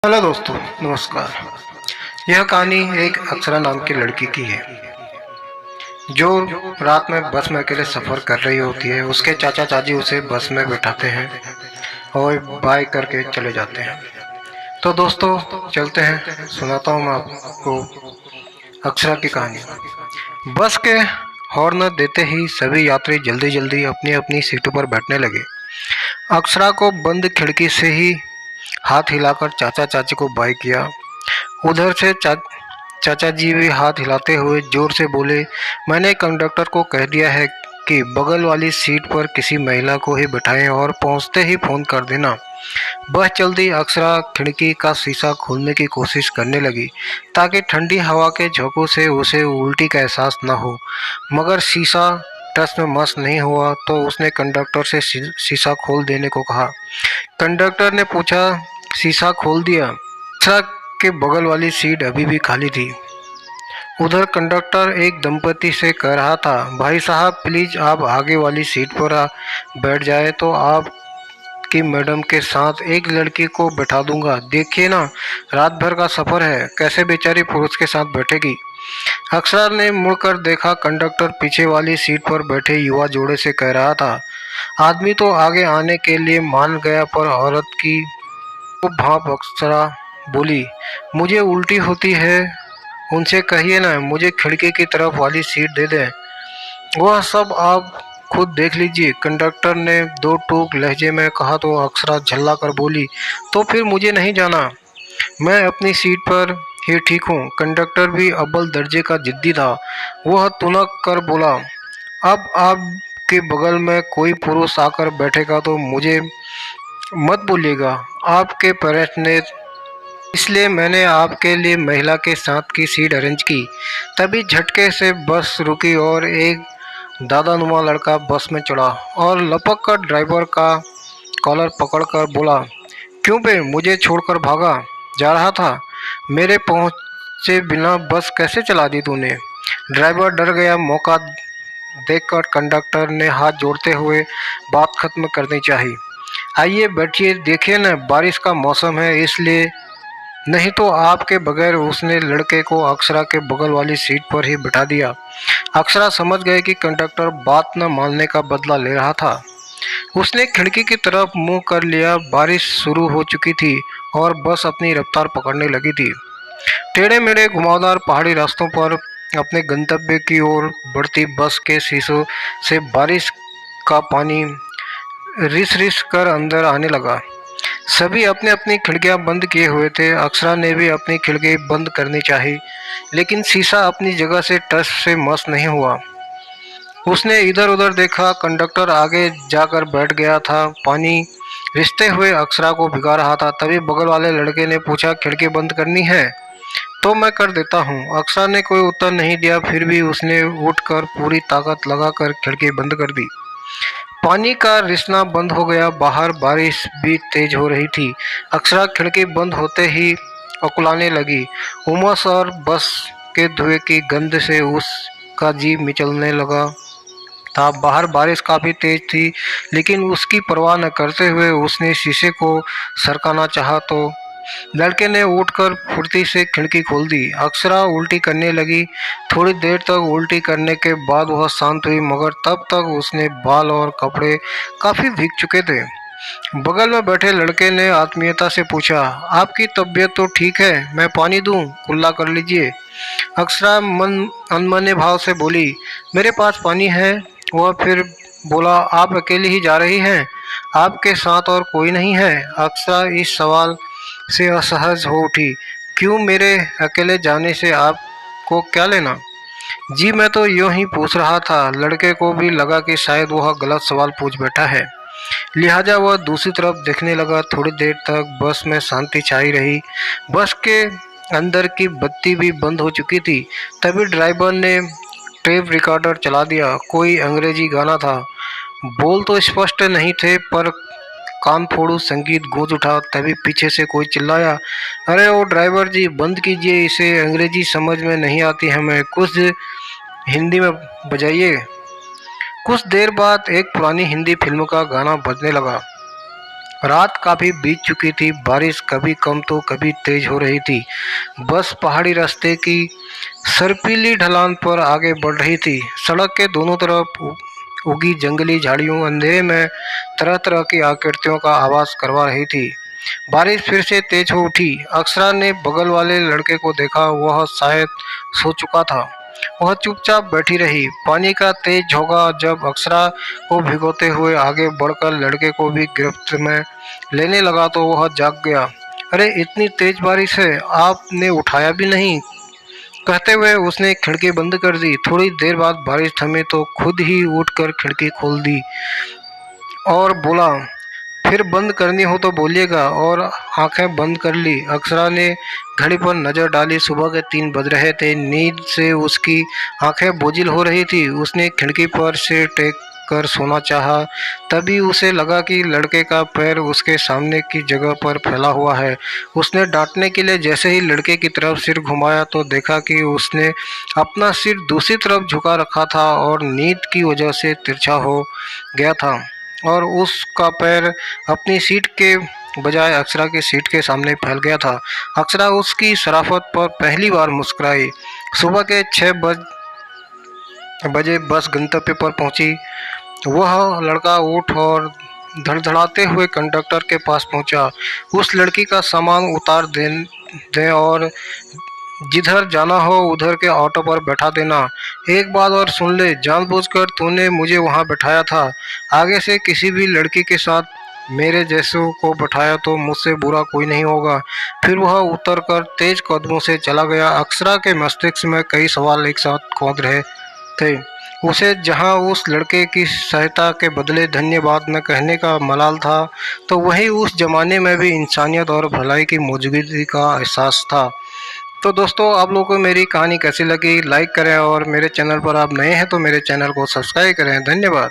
Hello दोस्तों, नमस्कार। यह कहानी एक अक्षरा नाम की लड़की की है जो रात में बस में अकेले सफ़र कर रही होती है। उसके चाचा चाची उसे बस में बैठाते हैं और बाय करके चले जाते हैं। तो दोस्तों चलते हैं, सुनाता हूँ मैं आपको अक्षरा की कहानी। बस के हॉर्न देते ही सभी यात्री जल्दी जल्दी अपनी अपनी सीटों पर बैठने लगे। अक्षरा को बंद खिड़की से ही हाथ हिलाकर चाचा चाची को बाय किया। उधर से चाचा जी भी हाथ हिलाते हुए जोर से बोले, मैंने कंडक्टर को कह दिया है कि बगल वाली सीट पर किसी महिला को ही बिठाएं और पहुंचते ही फोन कर देना। बस जल्दी अक्षरा खिड़की का शीशा खोलने की कोशिश करने लगी ताकि ठंडी हवा के झोंकों से उसे उल्टी का एहसास न हो, मगर शीशा टस में मस नहीं हुआ। तो उसने कंडक्टर से शीशा खोल देने को कहा। कंडक्टर ने पूछा, शीशा खोल दिया? अक्षरा के बगल वाली सीट अभी भी खाली थी। उधर कंडक्टर एक दंपति से कह रहा था, भाई साहब प्लीज आप आगे वाली सीट पर बैठ जाए तो आपकी मैडम के साथ एक लड़की को बैठा दूंगा। देखिए ना, रात भर का सफर है, कैसे बेचारी पुरुष के साथ बैठेगी। अक्षरा ने मुड़कर देखा, कंडक्टर पीछे वाली सीट पर बैठे युवा जोड़े से कह रहा था। आदमी तो आगे आने के लिए मान गया पर औरत की वो भाप। अक्षरा बोली, मुझे उल्टी होती है, उनसे कहिए ना मुझे खिड़की की तरफ वाली सीट दे दें। वह सब आप खुद देख लीजिए, कंडक्टर ने दो टूक लहजे में कहा। तो अक्षरा झल्ला कर बोली, तो फिर मुझे नहीं जाना, मैं अपनी सीट पर ही ठीक हूँ। कंडक्टर भी अव्वल दर्जे का जिद्दी था। वह तुनक कर बोला, अब आपके बगल में कोई पुरुष आकर बैठेगा तो मुझे मत बोलिएगा, आपके पेरेंट्स ने, इसलिए मैंने आपके लिए महिला के साथ की सीट अरेंज की। तभी झटके से बस रुकी और एक दादानुमा लड़का बस में चढ़ा और लपक कर ड्राइवर का कॉलर पकड़कर बोला, क्यों बे, मुझे छोड़कर भागा जा रहा था? मेरे पहुंचे बिना बस कैसे चला दी तूने? ड्राइवर डर गया। मौका देखकर कंडक्टर ने हाथ जोड़ते हुए बात खत्म करनी चाहिए। आइए बैठिए, देखिए न बारिश का मौसम है इसलिए, नहीं तो आपके बगैर। उसने लड़के को अक्षरा के बगल वाली सीट पर ही बिठा दिया। अक्षरा समझ गए कि कंडक्टर बात न मानने का बदला ले रहा था। उसने खिड़की की तरफ मुंह कर लिया। बारिश शुरू हो चुकी थी और बस अपनी रफ्तार पकड़ने लगी थी। टेढ़े मेढ़े घुमावदार पहाड़ी रास्तों पर अपने गंतव्य की ओर बढ़ती बस के शीशों से बारिश का पानी रिस रिस कर अंदर आने लगा। सभी अपने अपनी खिड़कियां बंद किए हुए थे। अक्षरा ने भी अपनी खिड़की बंद करनी चाहिए, लेकिन शीशा अपनी जगह से टस से मस नहीं हुआ। उसने इधर उधर देखा, कंडक्टर आगे जाकर बैठ गया था। पानी रिसते हुए अक्षरा को भिगा रहा था। तभी बगल वाले लड़के ने पूछा, खिड़की बंद करनी है तो मैं कर देता हूँ। अक्षरा ने कोई उत्तर नहीं दिया, फिर भी उसने उठकर पूरी ताकत लगाकर खिड़की बंद कर दी। पानी का रिसना बंद हो गया। बाहर बारिश भी तेज हो रही थी। अक्षरा खिड़की बंद होते ही अकुलाने लगी। उमस और बस के धुएं की गंध से उसका जी मिचलने लगा था। बाहर बारिश काफी तेज थी, लेकिन उसकी परवाह न करते हुए उसने शीशे को सरकाना चाहा तो लड़के ने उठकर फुर्ती से खिड़की खोल दी। अक्षरा उल्टी करने लगी। थोड़ी देर तक उल्टी करने के बाद वह शांत हुई, मगर तब तक उसने बाल और कपड़े काफी भीग चुके थे। बगल में बैठे लड़के ने आत्मीयता से पूछा, आपकी तबीयत तो ठीक है, मैं पानी दूं? कुल्ला कर लीजिए। अक्षरा अनमने भाव से बोली, मेरे पास पानी है। वह फिर बोला, आप अकेली ही जा रही हैं, आपके साथ और कोई नहीं है? अक्षरा इस सवाल से असहज हो उठी। क्यों, मेरे अकेले जाने से आपको क्या लेना? जी मैं तो यूं ही पूछ रहा था। लड़के को भी लगा कि शायद वह गलत सवाल पूछ बैठा है, लिहाजा वह दूसरी तरफ देखने लगा। थोड़ी देर तक बस में शांति छाई रही। बस के अंदर की बत्ती भी बंद हो चुकी थी। तभी ड्राइवर ने टेप रिकॉर्डर चला दिया। कोई अंग्रेजी गाना था। बोल तो स्पष्ट नहीं थे पर कान फोड़ू संगीत गूंज उठा। तभी पीछे से कोई चिल्लाया, अरे ओ ड्राइवर जी, बंद कीजिए इसे, अंग्रेजी समझ में नहीं आती हमें, कुछ हिंदी में बजाइए। कुछ देर बाद एक पुरानी हिंदी फिल्म का गाना बजने लगा। रात काफ़ी बीत चुकी थी। बारिश कभी कम तो कभी तेज हो रही थी। बस पहाड़ी रास्ते की सर्पीली ढलान पर आगे बढ़ रही थी। सड़क के दोनों तरफ उगी जंगली झाड़ियों अंधेरे में तरह तरह की आकृतियों का आवाज़ करवा रही थी। बारिश फिर से तेज हो उठी। अक्षरा ने बगल वाले लड़के को देखा। वह शायद सो चुका था। वह चुपचाप बैठी रही। पानी का तेज झोंका जब अक्षरा को भिगोते हुए आगे बढ़कर लड़के को भी गिरफ्त में लेने लगा तो वह जाग गया। अरे इतनी तेज बारिश है, आपने उठाया भी नहीं। कहते हुए उसने खिड़की बंद कर दी। थोड़ी देर बाद बारिश थमी तो खुद ही उठकर खिड़की खोल दी और बोला, फिर बंद करनी हो तो बोलिएगा, और आंखें बंद कर ली। अक्षरा ने घड़ी पर नजर डाली। सुबह के 3 बज रहे थे। नींद से उसकी आंखें बोझिल हो रही थी। उसने खिड़की पर सिर टेक कर सोना चाहा। तभी उसे लगा कि लड़के का पैर उसके सामने की जगह पर फैला हुआ है। उसने डांटने के लिए जैसे ही लड़के की तरफ सिर घुमाया तो देखा कि उसने अपना सिर दूसरी तरफ झुका रखा था और नींद की वजह से तिरछा हो गया था और उसका पैर अपनी सीट के बजाय अक्षरा की सीट के सामने फैल गया था। अक्षरा उसकी शराफत पर पहली बार मुस्कुराई। सुबह के 6 बजे बस गंतव्य पर पहुंची। वह लड़का उठ और धड़धड़ाते हुए कंडक्टर के पास पहुंचा। उस लड़की का सामान उतार दे और जिधर जाना हो उधर के ऑटो पर बैठा देना। एक बात और सुन ले, जानबूझकर तूने मुझे वहां बैठाया था। आगे से किसी भी लड़की के साथ मेरे जैसों को बैठाया तो मुझसे बुरा कोई नहीं होगा। फिर वह उतरकर तेज कदमों से चला गया। अक्षरा के मस्तिष्क में कई सवाल एक साथ कौंध रहे थे। उसे जहां उस लड़के की सहायता के बदले धन्यवाद न कहने का मलाल था, तो वहीं उस जमाने में भी इंसानियत और भलाई की मौजूदगी का एहसास था। तो दोस्तों, आप लोगों को मेरी कहानी कैसी लगी, लाइक करें, और मेरे चैनल पर आप नए हैं तो मेरे चैनल को सब्सक्राइब करें। धन्यवाद।